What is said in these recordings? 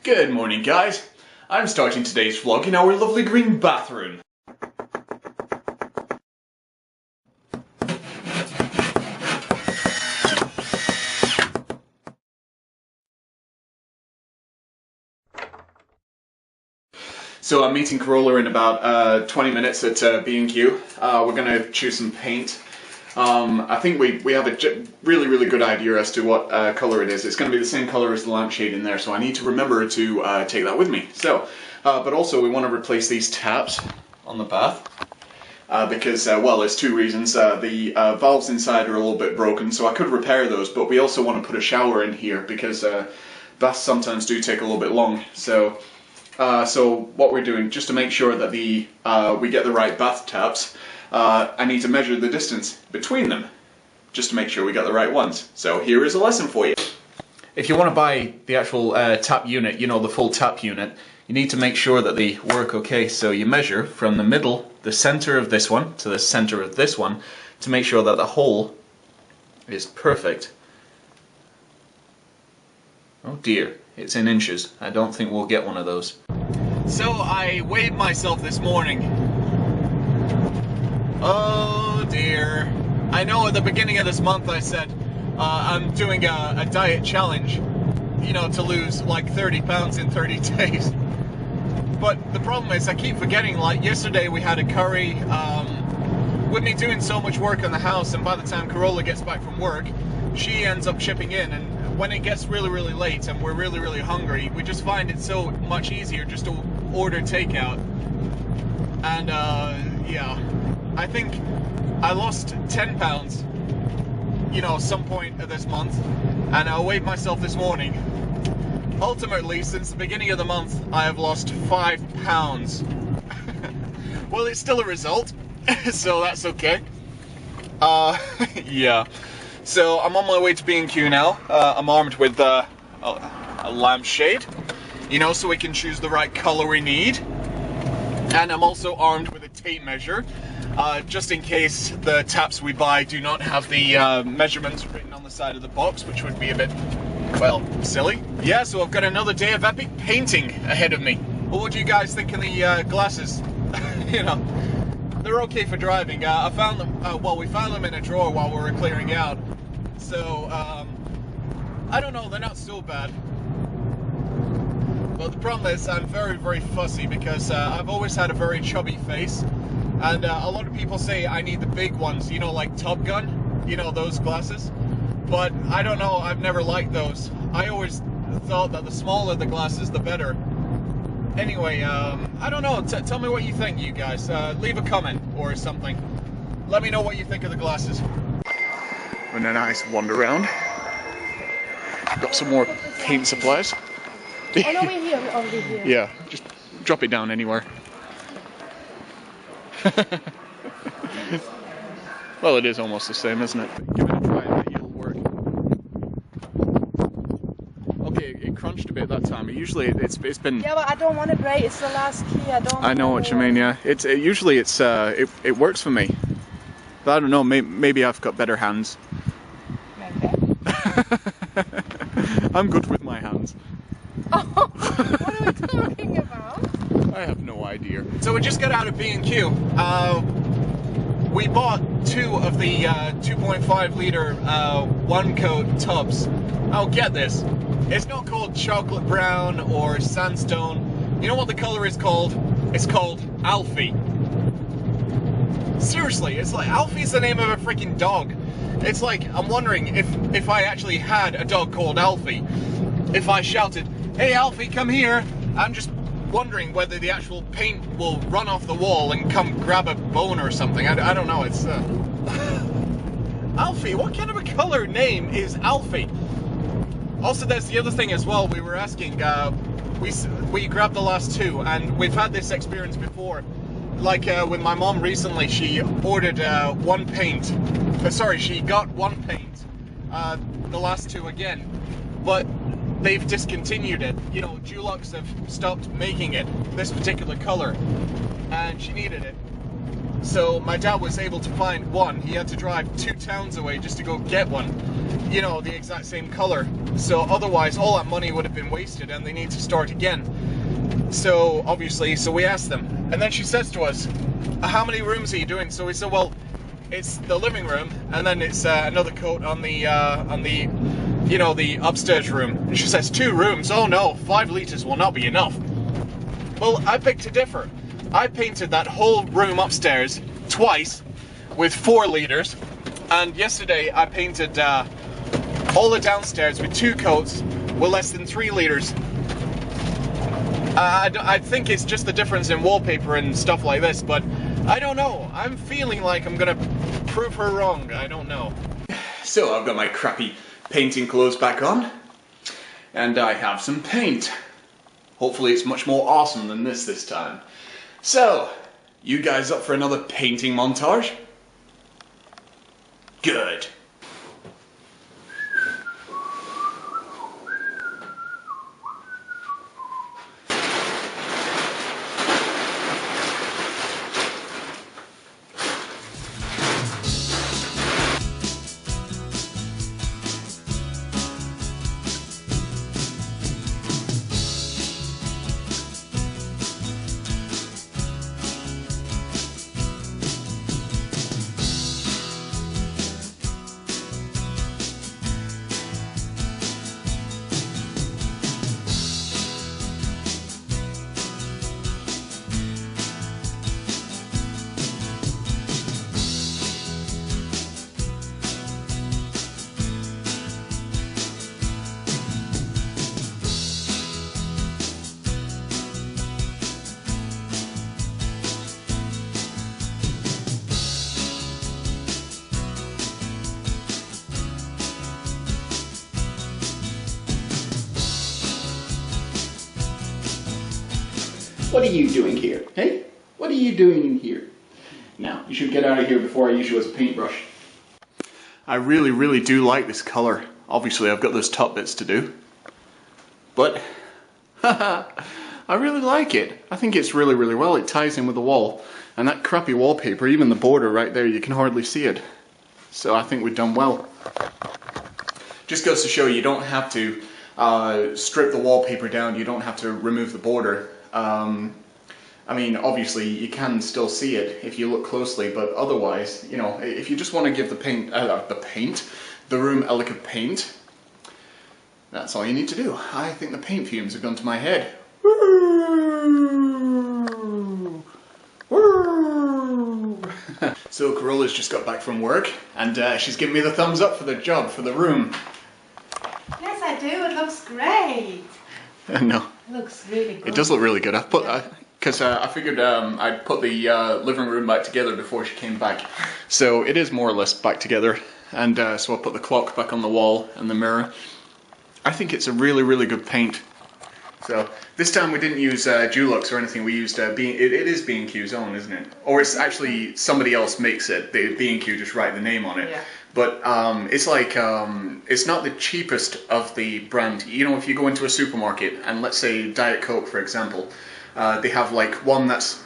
Good morning, guys. I'm starting today's vlog in our lovely green bathroom. So I'm meeting Corolla in about 20 minutes at B&Q. We're going to choose some paint. I think we have a really good idea as to what colour it is. It's going to be the same colour as the lampshade in there, so I need to remember to take that with me. So, but also we want to replace these taps on the bath because, well, there's two reasons. The valves inside are a little bit broken, so I could repair those, but we also want to put a shower in here because baths sometimes do take a little bit long. So what we're doing, just to make sure that we get the right bath taps, I need to measure the distance between them, just to make sure we got the right ones. So here is a lesson for you. If you want to buy the actual tap unit, you know, the full tap unit, you need to make sure that they work okay. So you measure from the middle, the center of this one, to the center of this one, to make sure that the hole is perfect. Oh dear, it's in inches. I don't think we'll get one of those. So I weighed myself this morning. Oh dear. I know at the beginning of this month I said I'm doing a diet challenge, you know, to lose like 30 pounds in 30 days. But the problem is I keep forgetting, like yesterday we had a curry, with me doing so much work on the house, and by the time Corolla gets back from work, she ends up chipping in, and when it gets really late and we're really hungry, we just find it so much easier just to order takeout. And yeah, I think I lost 10 pounds, you know, some point of this month, and I weighed myself this morning. Ultimately, since the beginning of the month, I have lost 5 pounds. Well, it's still a result, so that's okay. Yeah. So I'm on my way to B&Q now. I'm armed with a lampshade, you know, so we can choose the right color we need. And I'm also armed with a tape measure, just in case the taps we buy do not have the measurements written on the side of the box, which would be a bit, well, silly. Yeah, so I've got another day of epic painting ahead of me. Well, what do you guys think of the glasses? You know, they're okay for driving. I found them, well, we found them in a drawer while we were clearing out. So, I don't know, they're not so bad. But the problem is I'm very fussy because I've always had a very chubby face, and a lot of people say I need the big ones, you know, like Top Gun, you know, those glasses. But I don't know, I've never liked those. I always thought that the smaller the glasses, the better. Anyway, I don't know, tell me what you think, you guys. Leave a comment or something. Let me know what you think of the glasses. And a nice wander around. Got some more paint supplies. Oh no, we're here, over here. Yeah, just drop it down anywhere. Well, it is almost the same, isn't it? Give it a try, I bet it'll work. Okay, it crunched a bit that time. Usually it's been... Yeah, but I don't want to break. It's the last key. I know what you mean. Yeah, usually it works for me. But I don't know. Maybe I've got better hands. Maybe. I'm good with my hands. Oh, what are we talking about? I have no idea. So we just got out of B&Q. We bought 2 of the 2.5 litre one coat tubs. Oh, get this. It's not called chocolate brown or sandstone. You know what the colour is called? It's called Alfie. Seriously, it's like Alfie's the name of a freaking dog. It's like, I'm wondering if I actually had a dog called Alfie, if I shouted, "Hey Alfie, come here," I'm just wondering whether the actual paint will run off the wall and come grab a bone or something. I don't know, it's... Alfie, what kind of a colour name is Alfie? Also, there's the other thing as well, we were asking, we grabbed the last 2, and we've had this experience before. Like with my mom recently, she ordered one paint, she got one paint, the last 2 again, but they've discontinued it. You know, Dulux have stopped making it, this particular colour, and she needed it. So my dad was able to find one. He had to drive 2 towns away just to go get one, you know, the exact same colour. So otherwise all that money would have been wasted and they need to start again. So obviously, so we asked them, and then she says to us, how many rooms are you doing? So we said, well, it's the living room, and then it's another coat on the you know, the upstairs room. And she says, 2 rooms? Oh no, 5 litres will not be enough. Well, I beg to differ. I painted that whole room upstairs twice with 4 litres, and yesterday I painted all the downstairs with 2 coats with less than 3 litres. I think it's just the difference in wallpaper and stuff like this, but I don't know. I'm feeling like I'm gonna prove her wrong. I don't know. So I've got my crappy painting clothes back on, and I have some paint. Hopefully it's much more awesome than this time. So, you guys up for another painting montage? Good. What are you doing here? Hey? What are you doing here? Now, you should get out of here before I use you as a paintbrush. I really do like this colour. Obviously, I've got those top bits to do. But, I really like it. I think it's really well. It ties in with the wall. And that crappy wallpaper, even the border right there, you can hardly see it. So I think we've done well. Just goes to show you don't have to strip the wallpaper down. You don't have to remove the border. I mean, obviously you can still see it if you look closely, but otherwise, you know, if you just want to give the room a lick of paint, that's all you need to do. I think the paint fumes have gone to my head. So Corolla's just got back from work, and she's giving me the thumbs up for the job, for the room. Yes, I do. It looks great. No. It looks really good. It does look really good. I've put because I figured I'd put the living room back together before she came back, so it is more or less back together. And so I put the clock back on the wall and the mirror. I think it's a really good paint. So this time we didn't use Dulux or anything. We used it is B&Q's own, isn't it? Or it's actually somebody else makes it. B&Q just write the name on it. Yeah. But it's like it's not the cheapest of the brand. You know, if you go into a supermarket and let's say Diet Coke, for example, they have like one that's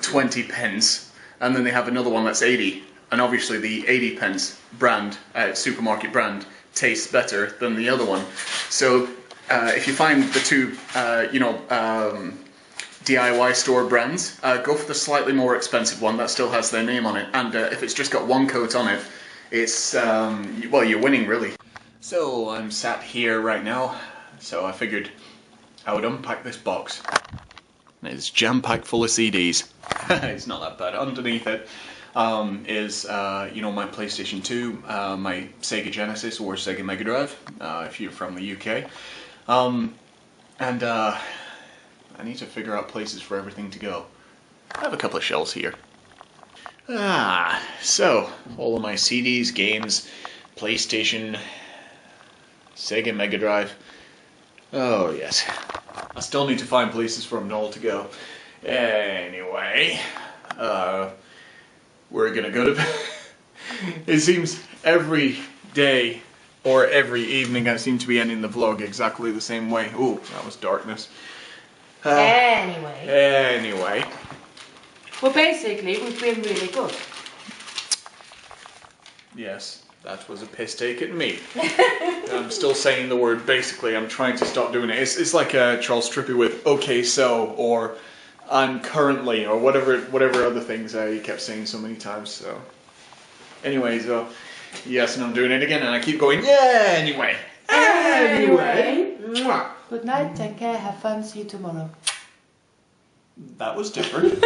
20 pence, and then they have another one that's 80. And obviously the 80 pence brand, supermarket brand, tastes better than the other one. So if you find the two, DIY store brands, go for the slightly more expensive one that still has their name on it. And if it's just got one coat on it, it's, well, you're winning really. So I'm sat here right now, so I figured I would unpack this box. It's jam-packed full of CDs. It's not that bad. Underneath it is, my PlayStation 2, my Sega Genesis or Sega Mega Drive, if you're from the UK. I need to figure out places for everything to go. I have a couple of shelves here. So, all of my CDs, games, PlayStation, Sega Mega Drive. Oh yes. I still need to find places for them all to go. Anyway, we're gonna go to bed. It seems every day or every evening I seem to be ending the vlog exactly the same way. Ooh, that was darkness. Anyway. Well, basically, we've been really good. Yes. That was a piss take at me. I'm still saying the word basically. I'm trying to stop doing it. It's like Charles Trippy with okay so, or I'm currently, or whatever other things he kept saying so many times. So anyways, yes, and I'm doing it again and I keep going, yeah, anyway. Mwah. Good night, take care, have fun, see you tomorrow. That was different.